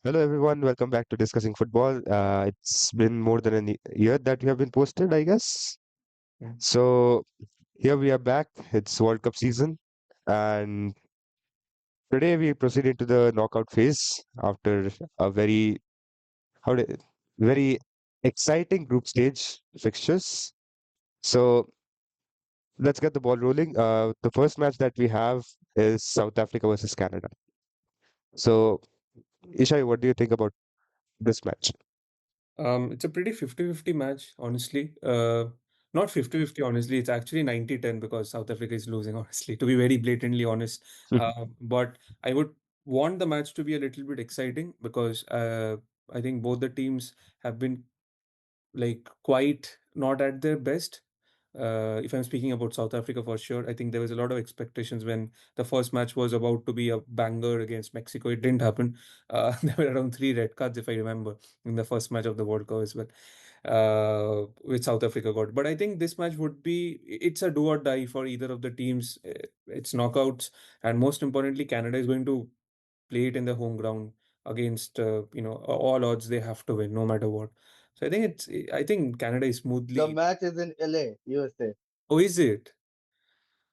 Hello everyone, welcome back to Discussing Football. It's been more than a year that we have been posted, I guess. Mm. So here we are back. It's World Cup season, and today we proceed into the knockout phase after a how do, very exciting group stage fixtures. So let's get the ball rolling. The first match that we have is South Africa versus Canada. So Ishayu, what do you think about this match? It's a pretty 50-50 match, honestly. Not 50-50, honestly. It's actually 90-10 because South Africa is losing, honestly, to be very blatantly honest. But I would want the match to be a little bit exciting because I think both the teams have been like quite not at their best. If I'm speaking about South Africa for sure, I think there was a lot of expectations when the first match was about to be a banger against Mexico. It didn't happen. There were around three red cards, if I remember, in the first match of the World Cup as well, which South Africa got. But I think this match would be it's a do or die for either of the teams. It's knockouts, and most importantly, Canada is going to play it in their home ground against all odds they have to win no matter what. So I think Canada is The smoothly. match is in LA, USA. Oh, is it?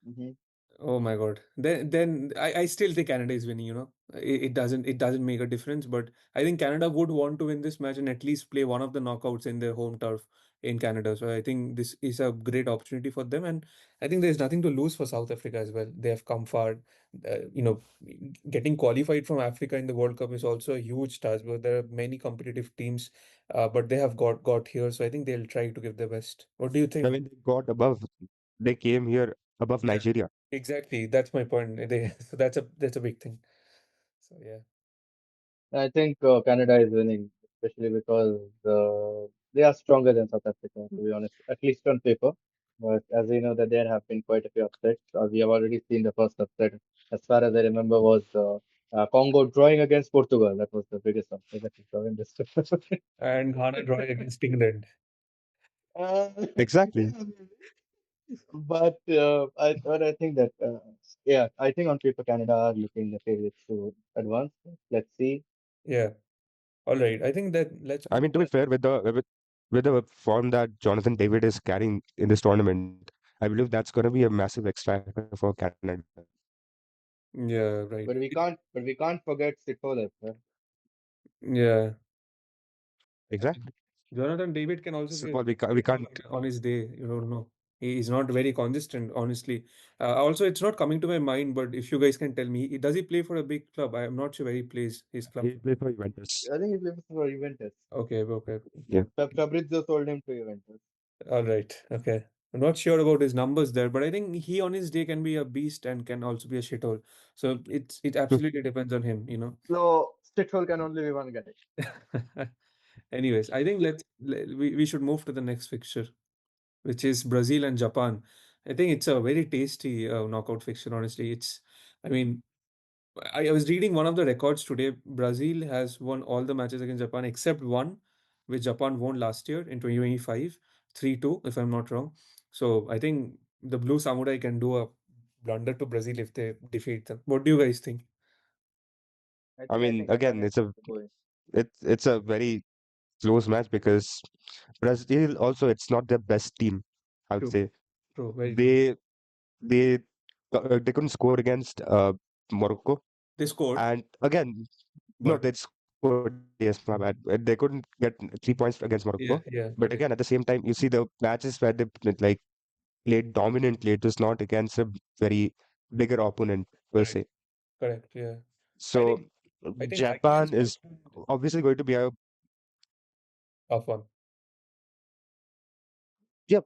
Hmm. Oh my God. Then I still think Canada is winning, you know. It doesn't make a difference, but I think Canada would want to win this match and at least play one of the knockouts in their home turf in Canada. So I think this is a great opportunity for them, and I think there's nothing to lose for South Africa as well. They have come far. You know, getting qualified from Africa in the World Cup is also a huge task, but there are many competitive teams, but they have got here. So I think they'll try to give their best. What do you I think? mean, they came here above Yeah. Nigeria. Exactly. That's my point. So that's a big thing. So yeah. I think Canada is winning, especially because they are stronger than South Africa, to be honest, at least on paper. But as we know, that there have been quite a few upsets. We have already seen the first upset, as far as I remember, was Congo drawing against Portugal. That was the biggest upset that we saw in this. And Ghana drawing against England. uh, Exactly. but I think that yeah, I think on paper Canada are looking the favorites to advance. Let's see. Yeah. All right. I think that let's I move mean, to to be fair, with the form that Jonathan David is carrying in this tournament, I believe that's going to be a massive X factor for Canada. yeah, right. But we can't forget Sikolev. Yeah. Exactly. Jonathan David can also So be a we shithole can't. on his day. You don't know. He is not very consistent, honestly. Also, it's not coming to my mind, but if you guys can tell me, does he play for a big club? I am not sure where he plays his club. He played for Juventus. I think he plays for Juventus. Okay, okay. Yeah. Fabrizio sold him to Juventus. All right. Okay. I'm not sure about his numbers there, but I think he on his day can be a beast and can also be a shithole. So it absolutely depends on him, you know. So Stitchell can only be one guy. Anyways, I think we should move to the next fixture, which is Brazil and Japan. I think it's a very tasty knockout fixture, honestly. I mean, I was reading one of the records today. Brazil has won all the matches against Japan except one, which Japan won last year in 2025, 3-2, if I'm not wrong. So I think the Blue Samurai can do a blunder to Brazil if they defeat them. What do you guys think? I I mean, think Japan again, is going. it's a very close match because Brazil also it's not their best team. I would True, say true, very true. they they they couldn't score against Morocco, They scored, and again, no, but they scored. Yes, my bad. They couldn't get 3 points against Morocco. yeah, But yeah, again, at the same time, you see the matches where they like played dominantly. It was not against a very bigger opponent per correct, se. correct, yeah. I So think I think Ireland Japan is quite is obviously going to be a tough one. yeah.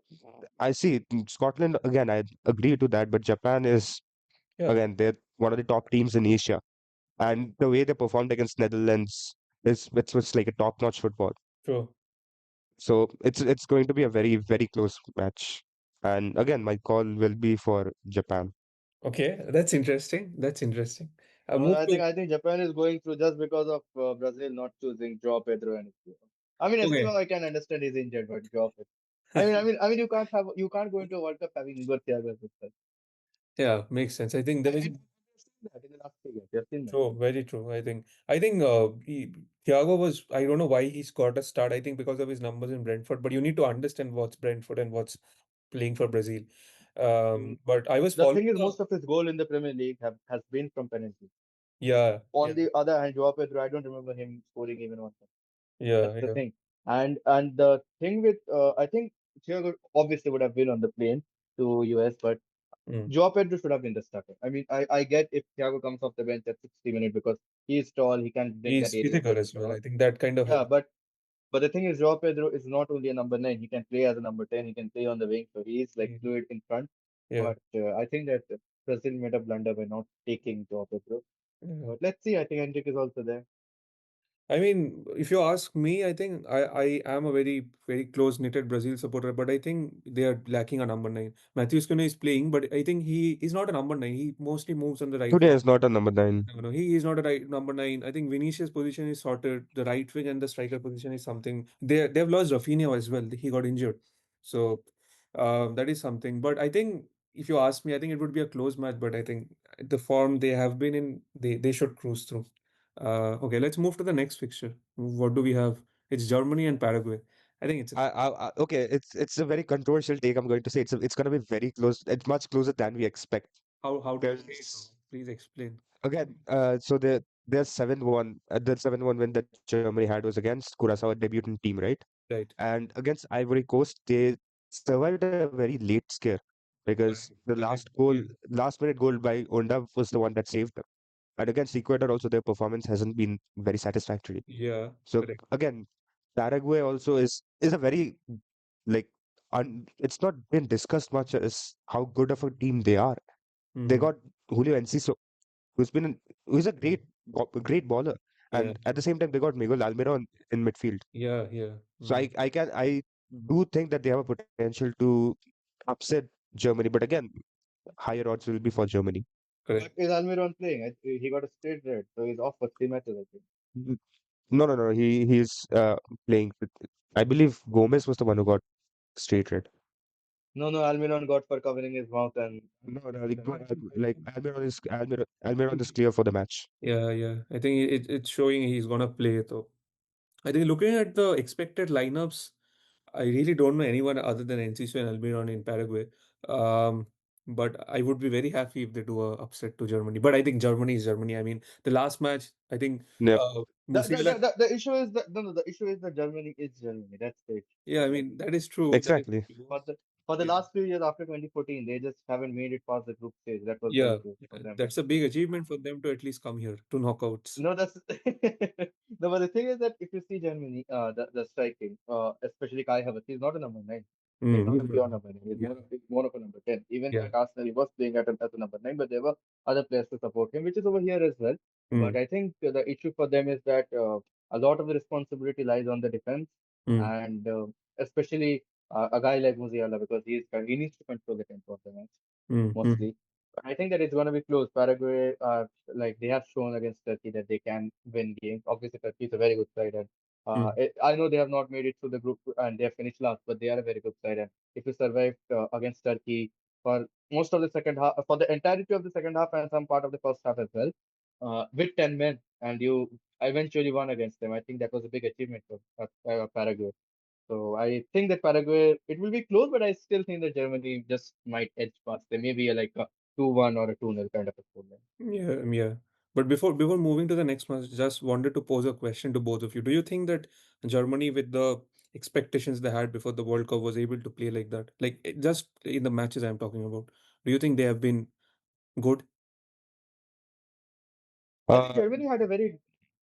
I see Scotland again. I agree to that, but Japan is Yeah, again they're one of the top teams in Asia, and the way they performed against Netherlands is it was like a top-notch football. true. So it's going to be a very close match. And again, my call will be for Japan. Okay, that's interesting. That's interesting. I'll move to I think Japan is going through just because of Brazil not choosing Joao Pedro and Esteban. I mean okay. Esteban I can understand he's injured, but Joao Pedro. I mean you can't go into a World Cup having Igor Thiago as well. Yeah, makes sense. I think there is. last 3 years. You've seen that. True, very true. I think Thiago was, I don't know why he's got a start. I think because of his numbers in Brentford, but you need to understand what's Brentford and what's playing for Brazil. Mm. But I was The following thing is, the, most of his goal in the Premier League has been from penalty. yeah, On yeah, the other hand, Joao Pedro, I don't remember him scoring even one. That's yeah, the yeah. thing. And the thing with I think Thiago obviously would have been on the plane to US, but Mm. Joao Pedro should have been the starter. I mean, I get if Thiago comes off the bench at 60 minutes because he's tall, he can break that He's area, physical etc. as well. I think that kind of Yeah, helps. but the thing is, Joao Pedro is not only a number 9. He can play as a number 10. He can play on the wing, so he's like Mm. fluid in front. Yeah, But I think that Brazil made a blunder by not taking Joao Pedro. yeah. But let's see. I think Hendrik is also there. I mean, if you ask me, I think I am a very close knitted Brazil supporter, but I think they are lacking a number nine. Matthews Cunha is playing, but I think he is not a number nine. He mostly moves on the right Today wing. is not a number 9. No, no, he is not a right number nine. I think Vinicius' position is sorted. The right wing and the striker position is something. They've lost Rafinha as well. He got injured, so that is something. But I think if you ask me, I think it would be a close match. But I think the form they have been in, they should cruise through. Okay, let's move to the next fixture. What do we have? It's Germany and Paraguay. I think it's a, Okay, it's a very controversial take. I'm going to say it's gonna be very close. It's much closer than we expect. how do you say it? Because Please explain. again, so their 7-1, the 7-1 win that Germany had was against Curacao, a debutant team, right? Right, And against Ivory Coast, they survived a very late scare because correct, the last correct. goal, last minute goal by Onda was the one that saved them. And against Ecuador, also their performance hasn't been very satisfactory. Yeah, So correct. again, Paraguay also is a very like it's not been discussed much as how good of a team they are. They Mm-hmm. got Julio Enciso, who's been who's a great baller, Yeah, and at the same time they got Miguel Almiron in midfield. yeah, yeah. So I do think that they have a potential to upset Germany, but again, higher odds will be for Germany. But Correct. is Almiron playing? He got a straight red, so he's off for 3 matches, I think. No. He's playing. I believe Gomez was the one who got straight red. No, no, Almiron got for covering his mouth and No, like Almiron is clear for the match. Yeah, yeah. I think it's showing he's gonna play though. I think looking at the expected lineups, I really don't know anyone other than Enciso and Almiron in Paraguay. Um, but I would be very happy if they do a upset to Germany. But I think Germany is Germany. I mean, the last match, I think Yep. Musiala. the issue is that no, no, the issue is that Germany is Germany. That's the issue. Yeah, I mean that is true. That is Exactly. true. For the Yeah, last few years after 2014, they just haven't made it past the group stage. That was the yeah. issue for them. That's a big achievement for them to at least come here to knockouts. No, that's no. But the thing is that if you see Germany, the striking, especially Kai Havertz, he's not a number 9. He's not a Mm. pure number 9. Yeah, He's more of a number 10. Even yeah. at Arsenal, he was playing as a number 9, but there were other players to support him, which is over here as well. But Mm. I think the issue for them is that a lot of the responsibility lies on the defense, Mm. and especially a guy like Musiala because he needs to control the tempo of the match Mm. Mm. mostly. But I think that it's going to be close. Paraguay, like they have shown against Turkey that they can win games. Obviously, Turkey is a very good side, and Mm. I know they have not made it through the group and they have finished last, but they are a very good side. And if you survive against Turkey for most of the second half, for the entirety of the second half and some part of the first half as well, with 10 men, and you eventually won against them, I think that was a big achievement for Paraguay. So I think that Paraguay, it will be close, but I still think that Germany just might edge past. There may be like a 2-1 or a 2-0 kind of a scoreline. Yeah, yeah. But before moving to the next match, just wanted to pose a question to both of you. Do you think that Germany, with the expectations they had before the World Cup, was able to play like that? Like just in the matches I'm talking about. Do you think they have been good? I think Uh, Germany had a very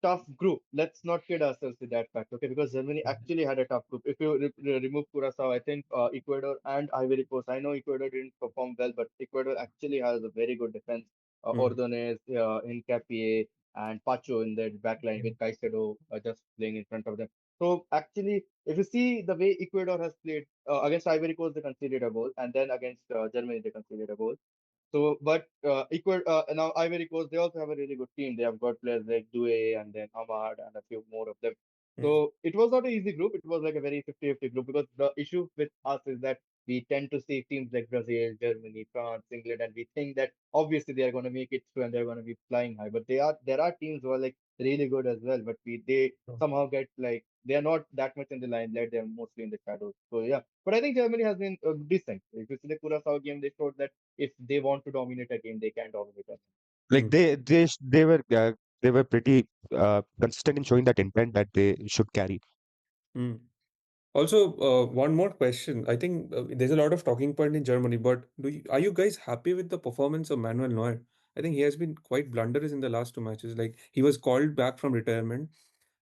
tough group. Let's not kid ourselves with that fact, okay? Because Germany actually had a tough group. If you remove Curacao, I think Ecuador and Ivory Coast. I know Ecuador didn't perform well, but Ecuador actually has a very good defense. Mm. Ordonez, Hincapié, and Pacho in the backline with Caicedo just playing in front of them. So actually, if you see the way Ecuador has played against Ivory Coast, they conceded a goal, and then against Germany, they conceded a goal. So, but now Ivory Coast, they also have a really good team. They have got players like Doué and then Ahmad and a few more of them. Mm. So it was not an easy group. It was like a very 50-50 group because the issue with us is that we tend to see teams like Brazil, Germany, France, England, and we think that obviously they are going to make it through and they're going to be flying high. But there are teams who are like really good as well, but they True. somehow get like they are not that much in the limelight. They're mostly in the shadows. So yeah, but I think Germany has been decent. If you see the Curacao game, they showed that if they want to dominate a game, they can dominate a Like Mm. they were pretty consistent in showing that intent that they should carry. Mm. Also, one more question. I think there's a lot of talking point in Germany, but are you guys happy with the performance of Manuel Neuer? I think he has been quite blunderous in the last two matches. Like he was called back from retirement,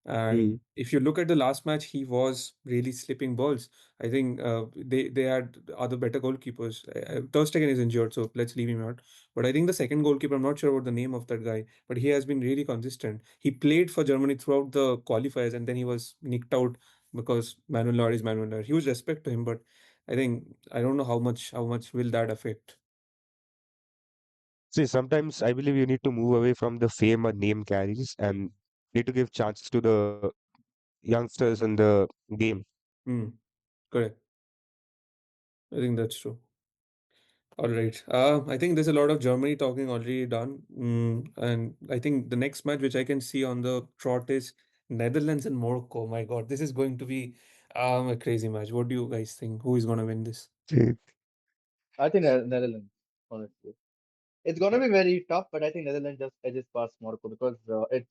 and Mm. if you look at the last match, he was really slipping balls. I think they had other better goalkeepers. Ter Stegen is injured, so let's leave him out. But I think the second goalkeeper, I'm not sure about the name of that guy, but he has been really consistent. He played for Germany throughout the qualifiers, and then he was nicked out because Manuel Neuer is Manuel Neuer. Huge respect to him, but I think I don't know how much will that affect. See, sometimes I believe you need to move away from the fame a name carries and need to give chances to the youngsters in the game. Hmm. Correct. I think that's true. All right. I think there's a lot of Germany talking already done. And I think the next match which I can see on the trot is Netherlands and Morocco. My God, this is going to be a crazy match. What do you guys think? Who is going to win this? Mm. I think Netherlands, honestly. It's gonna be very tough, but I think Netherlands just edges past Morocco because it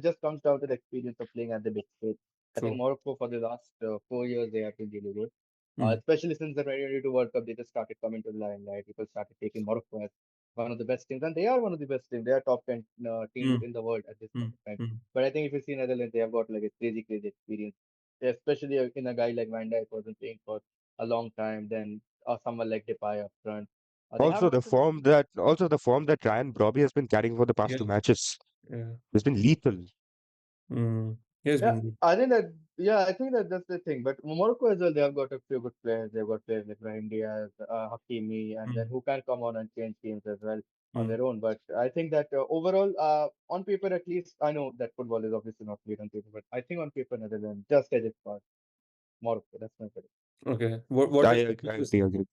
just comes down to the experience of playing at the big stage. I think True. Morocco for the last 4 years they have been really good, Mm, especially since the 2022 World Cup. They just started coming to the limelight. People started taking Morocco as one of the best teams, and they are one of the best teams. They are top 10 teams mm, in the world at this point mm, of time. mm, But I think if you see Netherlands, they have got like a crazy, crazy experience, especially in a guy like Van Dijk who has been playing for a long time. Then someone like Depay up front. They have got a really Also the form that Ryan Brobby has been carrying for the past yeah. two matches Yeah. has been lethal. He has Yeah, been good. I think that that's the thing. But Morocco as well, they have got a few good players. They've got players like Brahim Diaz, Hakimi, and then Mm, who can come on and change games as well on mm. their own. But I think that overall, on paper at least, I know that football is obviously not played on paper, but I think on paper, Netherlands just edges past Morocco. That's my prediction. Okay. What are you I going to agree, say? agree.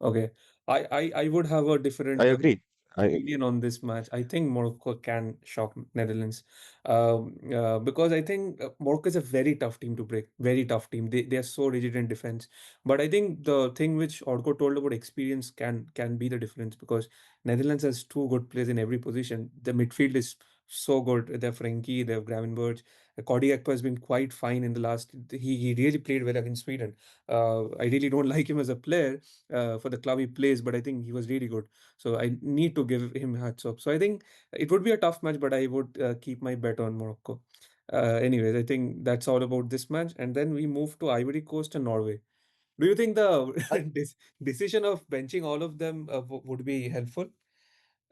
Okay. I would have a I different agree. I opinion on this match. I think Morocco can shock Netherlands, because I think Morocco is a very tough team to break. Very tough team. They are so rigid in defense. But I think the thing which Arko told about experience can be the difference because Netherlands has two good players in every position. The midfield is so good. They have Frenkie, they have Gravenberch. Cody Gakpo has been quite fine in the last. He really played well against Sweden. I really don't like him as a player for the club he plays, but I think he was really good. So I need to give him hats off. So I think it would be a tough match, but I would keep my bet on Morocco. Anyways, I think that's all about this match. And then we move to Ivory Coast and Norway. Do you think the I, decision of benching all of them would be helpful?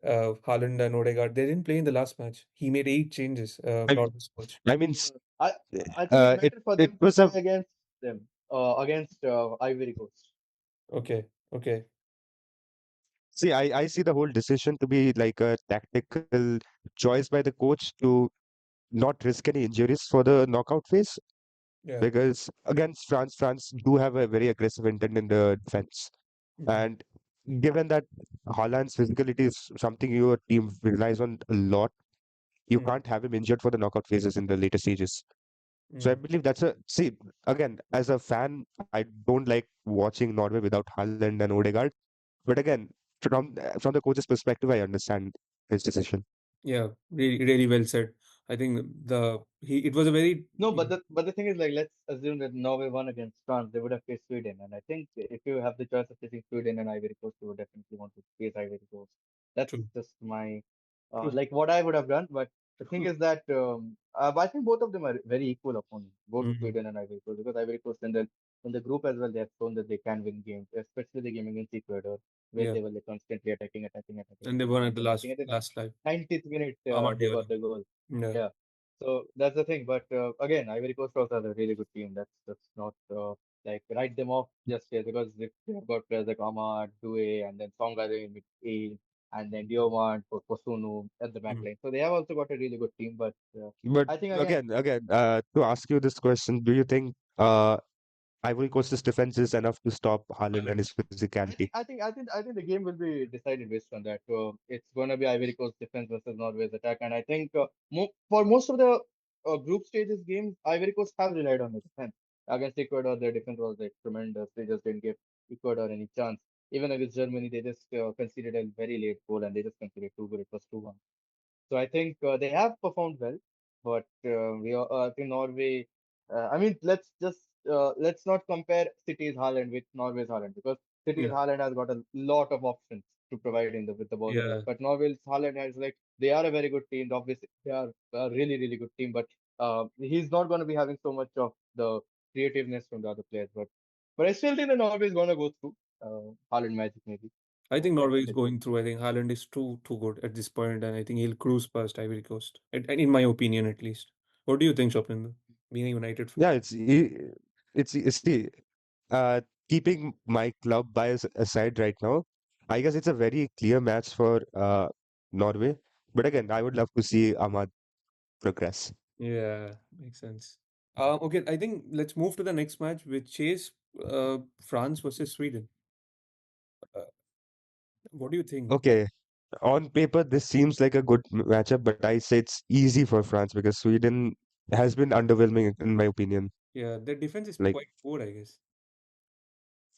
Haaland and Odegaard, they didn't play in the last match. He made 8 changes, I, Norway's coach. I mean, I I think it's better for it them to was play a against them, against Ivory Coast. Okay, okay. see. I see the whole decision to be like a tactical choice by the coach to not risk any injuries for the knockout phase Yeah. because against France do have a very aggressive intent in the defense. Mm, And given that Haaland's physicality is something your team relies on a lot, you mm, can't have him injured for the knockout phases in the later stages. So I mm. believe that's a see again as a fan, I don't like watching Norway without Haaland and Odegaard. But again, from the coach's perspective, I understand his decision. Yeah, really, really well said. I think it was a very No, but the thing is, like, let's assume that Norway won against France. They would have faced Sweden, and I think if you have the choice of facing Sweden and Ivory Coast, you would definitely want to face Ivory Coast. That's true. just my True. like what I would have done. But the thing is that I think both of them are very equal opponents, both Mm, Sweden and Ivory Coast, because Ivory Coast in the group as well, they have shown that they can win games, especially the game against Ecuador, where yeah, they were like constantly and they attacking, won at and the then I think last at the last live. 90th minute Amad they got Diallo. the goal. Yeah. Yeah. So that's the thing. But again, Ivory Coast also has a really good team. That's not like write them off just yet because they've got players like Ahmad, Due, and then Songa in midfield, and then Diomand for Kosunu at the back Mm. line. So they have also got a really good team. But But I think again, again, to ask you this question, do you think Ivory Coast's defense is enough to stop Haaland and his physicality. I think the game will be decided based on that. It's going to be Ivory Coast defense versus Norway's attack, and I think for most of the group stages games, Ivory Coast have relied on the defense. Against Ecuador, their defense was like tremendous. They just didn't give Ecuador any chance. Even against Germany, they just conceded a very late goal, and they just conceded two goals. It was 2-1. So I think they have performed well, but I think Norway. I mean, let's not compare City's Haaland with Norway's Haaland because City's Yeah, Haaland has got a lot of options to provide in the with the ball. yeah. But Norway's Haaland has like they are a very good team. Obviously, they are a really good team, but he's not going to be having so much of the creativeness from the other players. But I still think that Norway is going to go through Haaland magic maybe. I think That's Norway what is I think. going through. I think Haaland is too good at this point, and I think he'll cruise past Ivory Coast. And in my opinion, at least. What do you think, Swapninder? Being a United fan. Yeah, it's the uh, keeping my club bias aside right now. I guess it's a very clear match for Norway. But again, I would love to see Ahmad progress. Yeah, makes sense. Okay, I think let's move to the next match, which is France versus Sweden. Uh, what do you think? Okay, on paper, this seems like a good matchup, but I say it's easy for France because Sweden has been underwhelming, in my opinion. Yeah, their defense is Like, quite poor, I guess.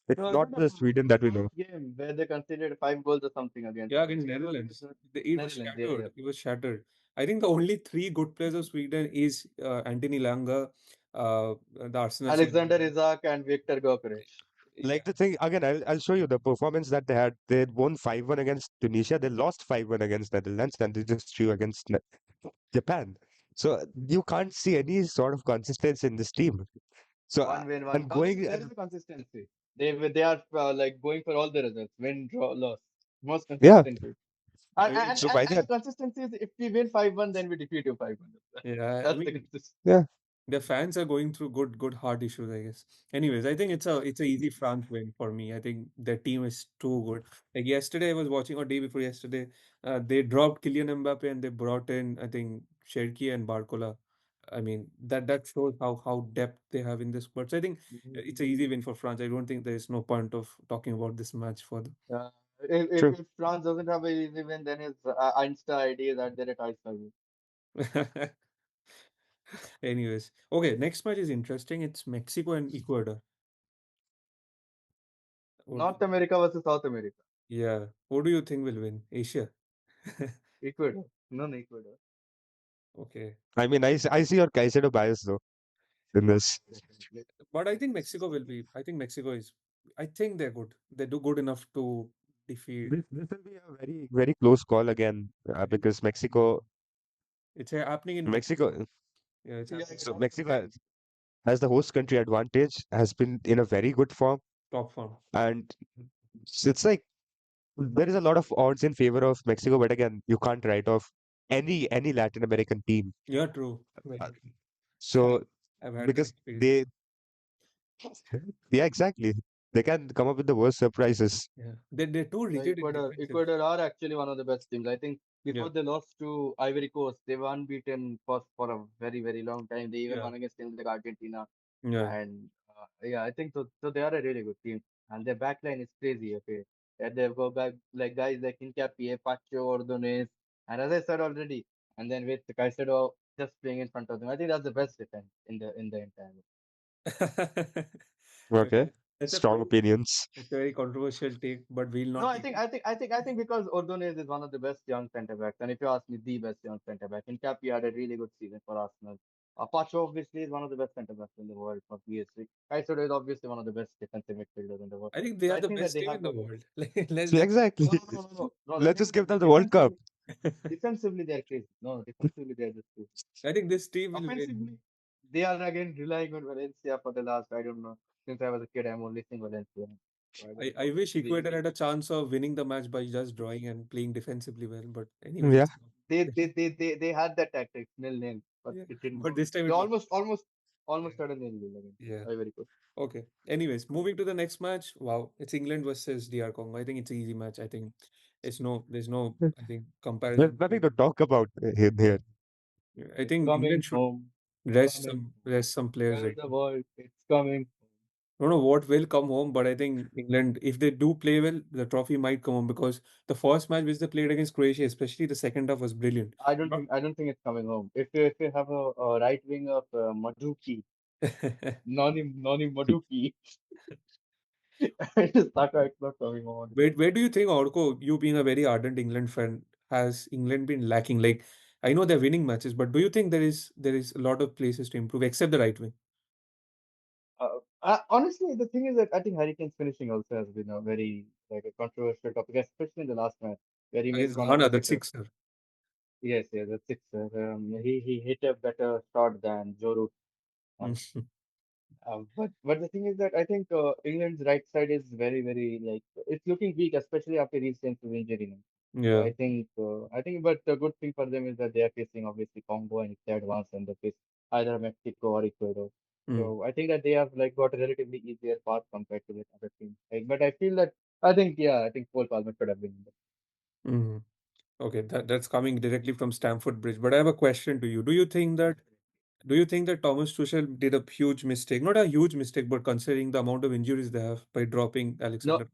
it's No, is not it the Sweden that we the know. last game where they conceded 5 goals or something against? Yeah, I against think it was against Netherlands. the It was Netherlands. Yeah, yeah. shattered. It was shattered. I think the only three good players of Sweden is Anthony Langa, the Arsenal Alexander signing. Isak and Victor Gokresh. Yeah, Like the thing again, I'll show you the performance that they had. They had won 5-1 against Tunisia. They lost 5-1 against Netherlands, and they just drew against Japan. So you can't see any sort of consistency in this team. So One win, one. and No, going there is and a consistency. They are like going for all the results. Win, draw, loss. Most yeah. consistent team. I mean, So by And that, the consistency is if we win 5-1, then we defeat you 5-1. yeah, I That's the mean, consistency. yeah, the fans are going through good heart issues, I guess. Anyways, I think it's a easy France win for me. I think their team is too good. Like yesterday, I was watching, or day before yesterday, they dropped Kylian Mbappe and they brought in, I think, Cherki and Barcola. I mean, that shows how depth they have in this squad. So I think it's an easy win for France. I don't think there is no point of talking about this match for them. Uh, true. if France doesn't have a easy win, then his Insta ID is at their Toy Story. Anyways, okay, next match is interesting. It's Mexico and Ecuador. What, North America versus South America. yeah, who do you think will win? Asia. Ecuador. No, no, Ecuador. Okay. I mean, I see your Caicedo bias though in this. Definitely. But I think Mexico will be. I think Mexico is. I think they're good. They do good enough to defeat. This will be a very close call again because It's happening in Mexico. Mexico Yeah, it's Yeah, happening it so happens Mexico in has the host country advantage, has been in a very good form, top form. and it's like there is a lot of odds in favor of Mexico, but again, you can't write off any Latin American team. Yeah, true. Uh, Very true. So I've had that because experience. yeah, exactly, they can come up with the worst surprises. Yeah, they're too rigid in defensive. Ecuador are actually one of the best teams. I think Yeah, before they lost to Ivory Coast, they were unbeaten for a very long time. They even yeah, won against teams like Argentina. yeah. And yeah, I think so. So they are a really good team, and their backline is crazy. Okay, and they've got guys like Hincapié, Pacho, Ordonez, and as I said already, and then with Caicedo just playing in front of them, I think that's the best defense in the entire. Okay, Okay, that's a strong opinions. it's a very controversial take, but we'll No, not take it. I think because Ordonez is one of the best young centre backs, and if you ask me, the best young centre back. In Cap, he had a really good season for Arsenal. Pacho obviously is one of the best centre backs in the world for PSG. Kaisedo is obviously one of the best defensive midfielders in the world. I think they So are I the think that best they team have in the got world. Like, let's So just. exactly, no. The let's thing just is give that them the World Cup. defensively they're crazy. No, defensively they're just crazy. I think this team will win. Offensively, they are again relying on Valencia for the last. I don't know. Since I was a kid, I'm only seeing Valencia. So I don't I know. wish They Ecuador had a chance of winning the match by just drawing and playing defensively well. But anyways, Yeah, it's they had that tactics 0-0, but yeah. it didn't But work. this time They it was. almost had a 0-0 again. Yeah. Very good. Okay. Anyways, moving to the next match. Wow, it's England versus DR Congo. I think it's an easy match. I think there's no, I think, there's comparison. nothing to talk about in here. I It's think coming England should home. rest Coming. Rest some players. Tell I the think. world it's coming. don't know what will come home, but I think England, if they do play well, the trophy might come home because the first match which they played against Croatia, especially the second half, was brilliant. Not- I don't think it's coming home. If you have a right wing of Maduki, Noni Maduki, Saka, it's not coming home. Where do you think, Orko, you being a very ardent England fan, has England been lacking? Like, I know they're winning matches, but do you think there is a lot of places to improve except the right wing Honestly, the thing is that I think Hurricane's finishing also has been a very like a controversial topic, especially in the last match where he missed against one of the Ghana, that sitters. sixer? Yes, yes, that's six. He hit a better shot than Joe Root. Mm. But the thing is that I think England's right side is very like it's looking weak, especially after recent injury now. So Yeah. I think, but the good thing for them is that they are facing obviously Congo, and if they advance, and they face either Mexico or Ecuador. Mm. So I think that they have like got a relatively easier path compared to the other teams. Like, but I feel that I think Cole Palmer should have been in Mm. Okay, that's coming directly from Stamford Bridge. But I have a question to you. Do you think that Thomas Tuchel did a huge mistake? Not a huge mistake, but considering the amount of injuries they have by dropping No, Alexander.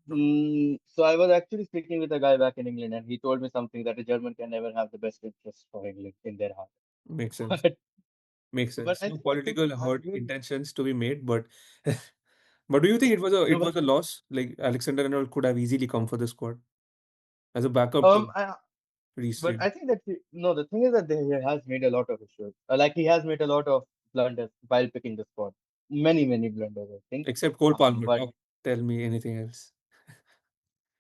so I was actually speaking with a guy back in England, and he told me something that a German can never have the best interest for England in their heart. Makes sense. But Makes but sense. No political I hurt really intentions to be made, but but do you think it was a no, it was a loss? Like Alexander Arnold could have easily come for the squad as a backup um, to I, Reece but James, I think that no, the thing is that he has made a lot of issues. Like he has made a lot of blunders while picking the squad. Many blunders, I think. except Cole Palmer. But Don't tell me anything else.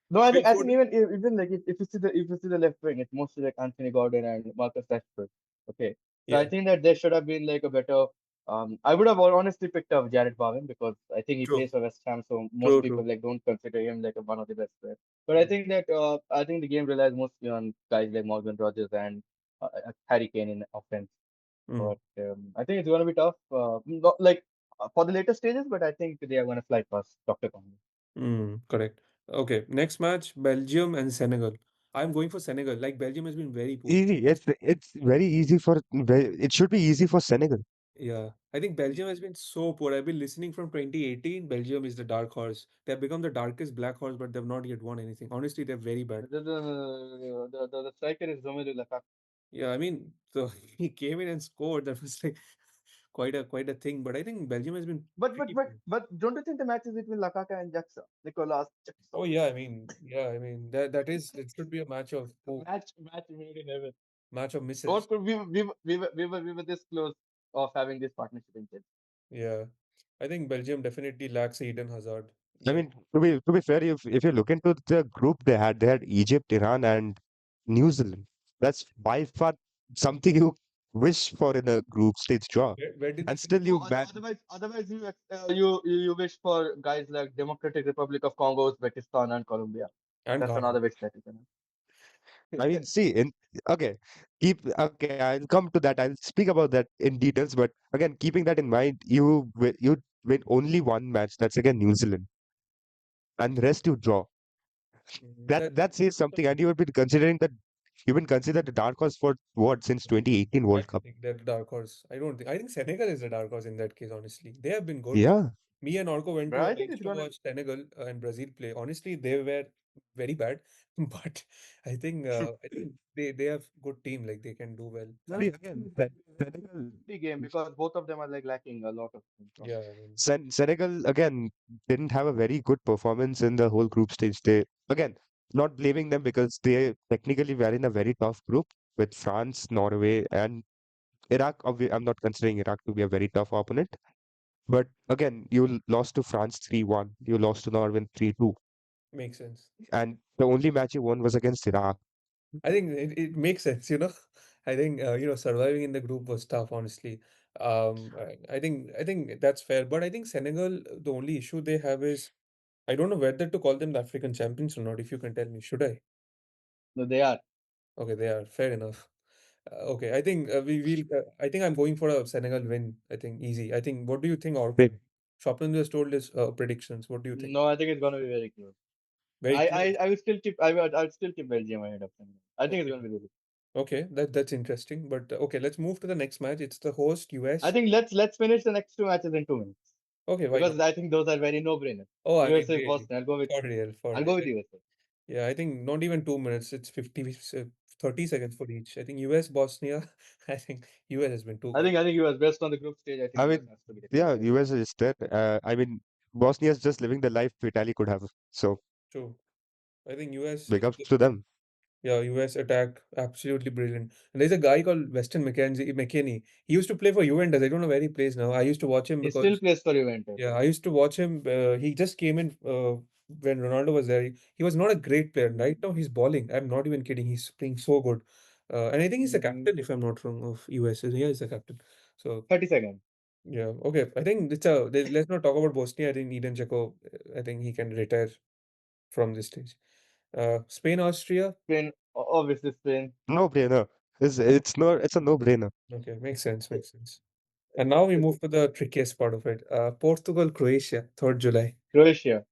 no, Phil I think Foden. even like if you see the left wing, it's mostly like Anthony Gordon and Marcus Rashford. Okay, so I Yeah, think that there should have been like a better. I would have honestly picked up Jared Bowen because I think he true, plays for West Ham, so most true, people true. like don't consider him like one of the best players. But Mm, I think the game relies mostly on guys like Morgan Rogers and Harry Kane in offense. mm, But I think it's going to be tough. Not like for the later stages, but I think they are going to fly past Dr. Congo. correct. Okay, next match, Belgium and Senegal. I'm going for Senegal. Like Belgium has been very poor. Easy. It's very easy for it should be easy for Senegal. Yeah, I think Belgium has been so poor. I've been listening from 2018. Belgium is the dark horse. They've become the darkest black horse, but they've not yet won anything. Honestly, they're very bad. The striker is Romelu Lukaku. Yeah, I mean, so he came in and scored. That was like quite a thing. But I think Belgium has been pretty poor. But don't you think the match is between Lukaku and Jackson? Nicolas Jackson. Oh yeah, I mean that should be a match of Match made in heaven. match of misses. God could we were this close of having this partnership in Chelsea. Yeah, I think Belgium definitely lacks a Eden Hazard. I Like mean, to be fair, if you look into the group they had Egypt, Iran, and New Zealand. That's by far something you wish for in a group stage draw, where did they and finish? still you bat. Otherwise you wish for guys like Democratic Republic of Congo, Uzbekistan, and Colombia. And That's Ghana. another wish that you can I have. mean, see, okay, okay. I'll come to that. I'll speak about that in details. But again, keeping that in mind, you win only one match. That's again New Zealand, and the rest you draw. That That says something. And you have been considering that you've been considered the dark horse for what since 2018 I World don't Cup. think they're the dark horse. I think Senegal is the dark horse in that case, honestly. They have been good. Yeah. Me and Orko went But to I I think used it's to gonna watch Senegal and Brazil play. Honestly, they were very bad, but I think they have good team. Like they can do well. no, See no, I again, think it's going to be a very Senegal. 50-50 game because both of them are like lacking a lot of things, Yeah, honestly. I mean, Senegal again didn't have a very good performance in the whole group stage. They again not blaming them because they technically were in a very tough group with France, Norway, and Iraq. I'm not considering Iraq to be a very tough opponent. But again, you lost to France 3-1. You lost to Norway 3-2. makes sense. And the only match you won was against Iraq. I think it makes sense. I think surviving in the group was tough, honestly. I think that's fair, but I think Senegal, the only issue they have is I don't know whether to call them the African champions or not. If you can tell me, should I? No, they are. Okay, they are fair enough. Okay, I think we will. I think I'm going for a Senegal win. I think easy. I think. What do you think, Orko? Wait, Shopland just told his predictions. What do you think? No, I think it's gonna be very close. Very close. I will still keep I would still keep Belgium ahead of them. I think it's Okay. gonna be really. Okay, that's interesting. But okay, let's move to the next match. It's the host I US. think let's finish the next two matches in 2 minutes. Okay, why not? because I think those are very no-brainer. Oh, I mean, USA, really, Boston. I'll go with for real, for I'll real. go with USA. Yeah, I think not even 2 minutes. It's 30 seconds for each. I think US, Bosnia. I think US has been too good. I think US best on the group stage. I think I US mean, has to be the yeah, candidate. US is there. I mean, Bosnia is just living the life Italy could have. So True. I think US. big ups to them. Yeah, US attack, absolutely brilliant. And there's a guy called Weston McKennie. He used to play for Juventus. I don't know where he plays now. I used to watch him He still because, plays for Juventus. yeah, I used to watch him. He just came in when Ronaldo was there. He was not a great player. Right now, he's balling. I'm not even kidding. He's playing so good. And I think he's the Mm, captain, if I'm not wrong, of US. Yeah, he's the captain. So, 30 seconds. yeah, okay. I think let's not talk about Bosnia. I think Eden Dzeko, I think he can retire from this stage. Spain, Austria. Spain, obviously Spain. No brainer. It's a no brainer. Okay, makes sense, makes sense. And now we move to the trickiest part of it. Portugal, Croatia, 3rd July. Croatia.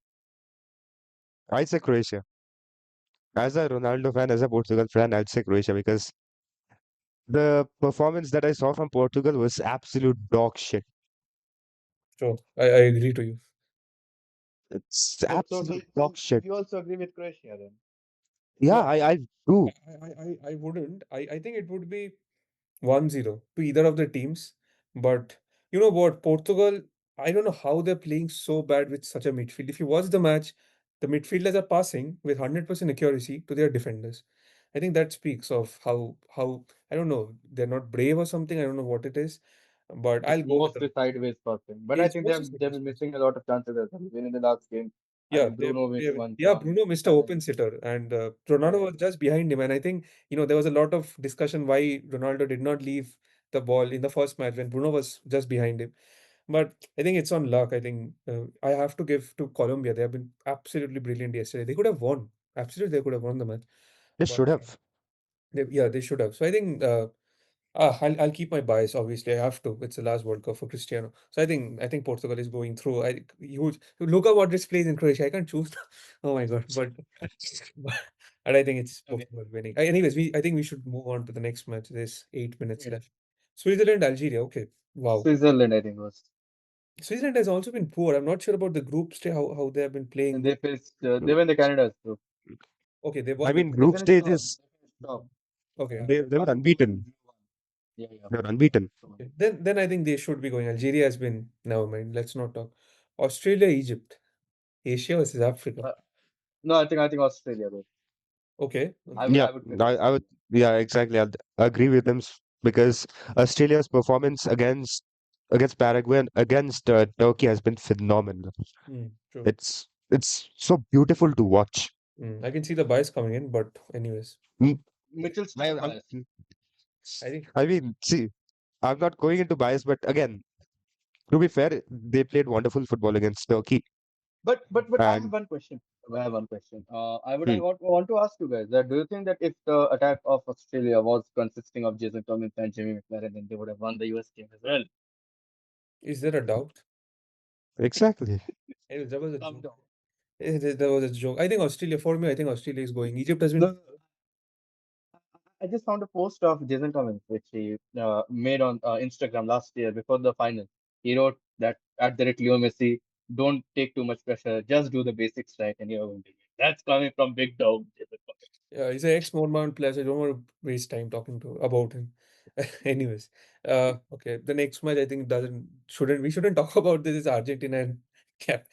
I'd say Croatia. As a Ronaldo fan, as a Portugal fan, I'd say Croatia because the performance that I saw from Portugal was absolute dog shit. Sure, I agree to you. It's So absolute dog shit. you also agree with Croatia then? Yeah, No, I do. I wouldn't. I think it would be 1-0 to either of the teams. But you know what? Portugal, I don't know how they're playing so bad with such a midfield. If you watch the match, the midfielders are passing with 100% accuracy to their defenders. I think that speaks of how I don't know, they're not brave or something. I don't know what it is, but It's I'll go with mostly them. sideways passing. But I It's think mostly they've sideways been pass. missing a lot of chances as well. Even in the last game, I Yeah, think Bruno missed one yeah, chance. Bruno missed a And open then, sitter, and yeah, Ronaldo yeah. was just behind him. And I think, there was a lot of discussion why Ronaldo did not leave the ball in the first match when Bruno was just behind him. But I think it's on luck. I think I have to give to Colombia. They have been absolutely brilliant yesterday. They could have won. Absolutely, they could have won the match. They But should have. yeah, they should have. So I think I'll keep my bias. Obviously, I have to. It's the last World Cup for Cristiano. So I think Portugal is going through. Huge. Look at what this plays in Croatia. I can't choose. Oh my God! But and I think it's Okay. Portugal winning. Anyways, I think we should move on to the next match. There's 8 minutes Yes. left. Switzerland, Algeria. Okay, wow. Switzerland, I think was. Switzerland has also been poor. I'm not sure about the group stage, how they have been playing. And they won the Canada's group. Okay, they I won the mean, group. They group finished stage top. is They finished top. Okay, they were Last two and unbeaten. drew one. Yeah, yeah. They were unbeaten. So, okay. Then I think they should be going. Algeria has been. Never mind. Let's not talk. Australia, Egypt. Asia versus Africa. uh, no, I think Australia though. Okay, okay. Yeah, I would prefer I would. Australia. Yeah, exactly. I'd agree with them because Australia's performance against Paraguay and against Turkey has been phenomenal. True. It's so beautiful to watch. I can see the bias coming in, but anyways, Mm, Mitchell I, Stark I'm, bias. I think I mean, see, I'm not going into bias, but again, to be fair, they played wonderful football against Turkey, But I have and one question. I have one question. I hmm, want to ask you guys that do you think that if the attack of Australia was consisting of Jason Thomas and Jimmy McLaren, then they would have won the US game as well? is there a doubt? exactly. Anyways, that was a Calm joke. down. That was a joke. I think Australia, for me, I think Australia is going. Egypt has been. No, I just found a post of Jason Thomas which he made on Instagram last year before the final. He wrote that at the rate Leo Messi, don't take too much pressure, just do the basics right, and you're going to win. That's coming from big dog Jason Thomas. Yeah, he's an ex-Mormon player, so I don't want to waste time talking to about him. Anyways, okay. The next match I think doesn't shouldn't we shouldn't talk about this is Argentina and Cap.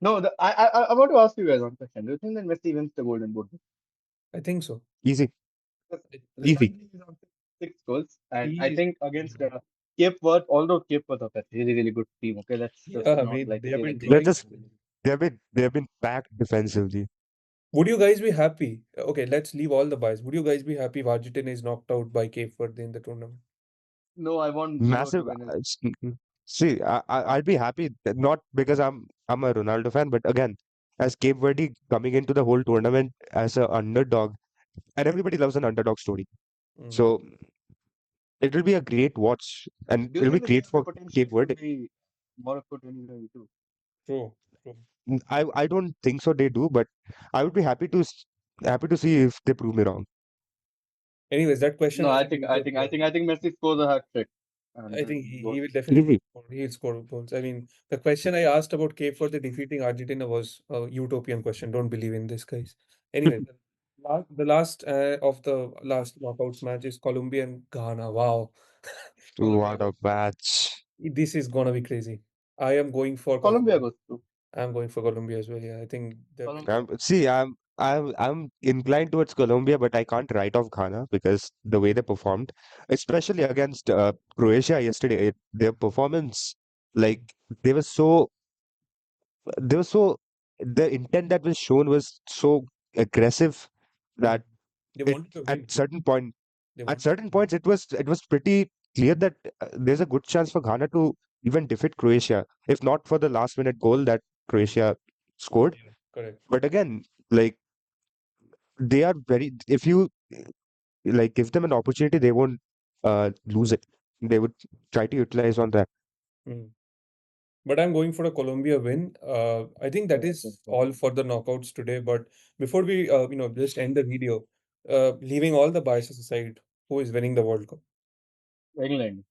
No, I want to ask you guys one question. Do you think that Messi wins the Golden Boot? I think so. Easy, Because easy. recently he's on 6 goals, and I He, think against Cape Verde, although Cape Verde are a really really good team. Okay, let's just yeah, I not mean like they have say been that they They're playing. are just really good. they've been packed defensively. Would you guys be happy? Okay, let's leave all the bias. Would you guys be happy if Argentina is knocked out by Cape Verde in the tournament? No, I want Bruno to Massive. win it. See, I'd be happy not because I'm a Ronaldo fan, but again, as Cape Verde coming into the whole tournament as a underdog, and everybody loves an underdog story. Mm, So it will be a great watch, and Do you it'll be think that they great have the for potential Cape to Verde. be Morocco 2022? true, true. I don't think so they do, but I would be happy to see if they prove me wrong. Anyways, that question No, was in user I think Messi scores a hat trick. and I then think he will goals. definitely Easy. score. He'll score goals. I mean, the question I asked about Cape Verde defeating Argentina was a utopian question. Don't believe in this, guys. Anyway, the last of the last knockouts match is Colombia and Ghana. Wow. What Colombia a goes through. match. This is gonna be crazy. I am going for Colombia Colombia. goes through. I'm going for Colombia as well. Yeah, I think the Colombia. See, I'm inclined towards Colombia, but I can't write off Ghana because the way they performed, especially against Croatia yesterday, their performance, like they were so, they were so, the intent that was shown was so aggressive mm, that they it wanted to win. at certain point, They at want. certain points, it was pretty clear that there's a good chance for Ghana to even defeat Croatia, if not for the last minute goal that Croatia scored. Yeah, correct. But again, like they are very if you like give them an opportunity they won't lose it. They would try to utilize on that. Mm. But I'm going for a Colombia win. I think that Yeah, I think is so. all for the knockouts today. But before we, just end the video, leaving all the biases aside, who is winning the World Cup? England.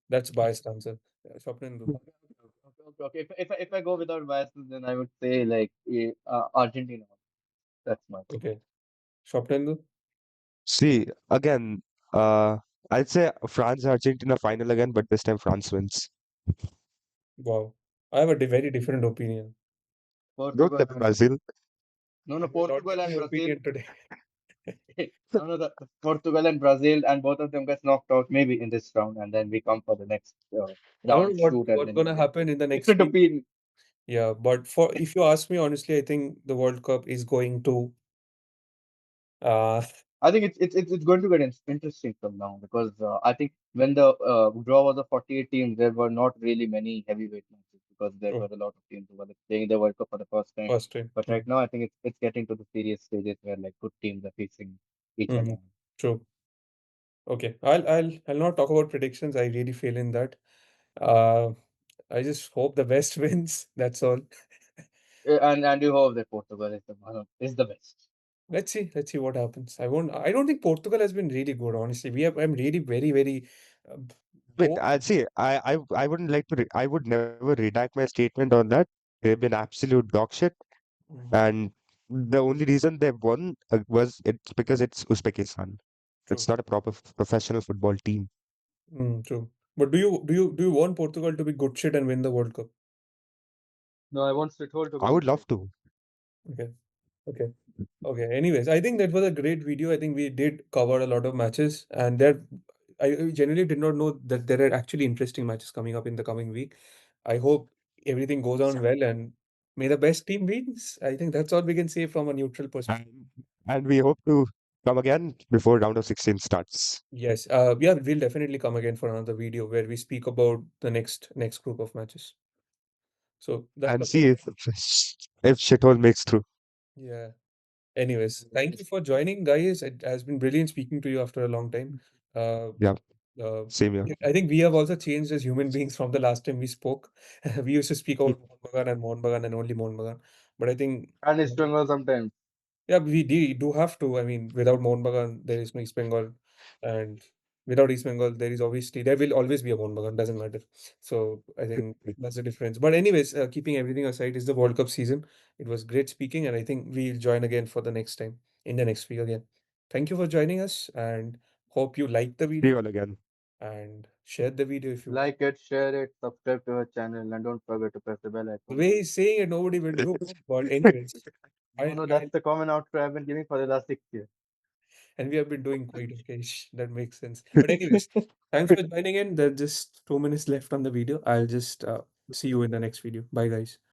That's biased answer. Swapnil, Okay, okay. If I go without biases, then I would say like Argentina. That's my pick. okay. Swapnil, See again, I'd say France Argentina final again, but this time France wins. wow. I have a very different opinion. Don't Portugal tell and Brazil. no, I no, will not Portugal give and my Brazil. opinion today. No, no, the Portugal and Brazil, and both of them gets knocked out maybe in this round, and then we come for the next I don't round, know shoot, and what's then gonna India. happen in the next Different week. opinion. Yeah, but for if you ask me honestly, I think the World Cup is going to uh I think it's going to get interesting from now because I think when the draw was of 48 teams, there were not really many heavyweight matches because there oh, were a lot of teams who were like, playing the World Cup for the first time. first time. But right now, I think it's getting to the serious stages where like good teams are facing each Mm-hmm. other. True. Okay. I'll not talk about predictions. I really fail in that. Uh I just hope the best wins. That's all. And you hope that Portugal is the best. Let's see what happens. I don't think Portugal has been really good, honestly. I'm really very, very uh, Wait, hope. I'd say I wouldn't like to I would never redact my statement on that. They've been absolute dog shit, Mhm. and the only reason they won was it's because it's Uzbekistan. True. It's not a proper professional football team. True. But do you want Portugal to be good shit and win the World Cup? No, I want Sithole to I be would good love shape. to. Okay. Okay. Okay. Anyways, I think that was a great video. I think we did cover a lot of matches, and I genuinely did not know that there are actually interesting matches coming up in the coming week. I hope everything goes on well, and may the best team wins. I think that's all we can say from a neutral perspective. And, and we hope to come again before round of 16 starts Yes. Yeah, we'll definitely come again for another video where we speak about the next group of matches. So that's and all. see if shithole makes through. Yeah. Anyways, thank you for joining, guys. It has been brilliant speaking to you after a long time. Uh, Yeah, uh, same here. I think we have also changed as human beings from the last time we spoke. We used to speak about Mohun Bagan and only Mohun Bagan. But I think, And East Bengal sometimes. yeah, we do have to. I mean, without Mohun Bagan, there is no East Bengal. And without East Bengal, there will always be a Mohun Bagan, doesn't matter. So I think that's the difference. But anyways, keeping everything aside, is the World Cup season. It was great speaking, and I think we'll join again for the next time in the next week again. Thank you for joining us, and hope you liked the See video you all again. and share the video if you. Like it, share it, subscribe to our channel, and don't forget to press the bell The icon. way he's saying it, nobody will do. But anyways, No, no, that's the common outro I've been giving for the last 6 years. and we have been doing quite okay. That makes sense. But anyways, thanks for joining in. There's just 2 minutes left on the video. I'll just see you in the next video. Bye, guys.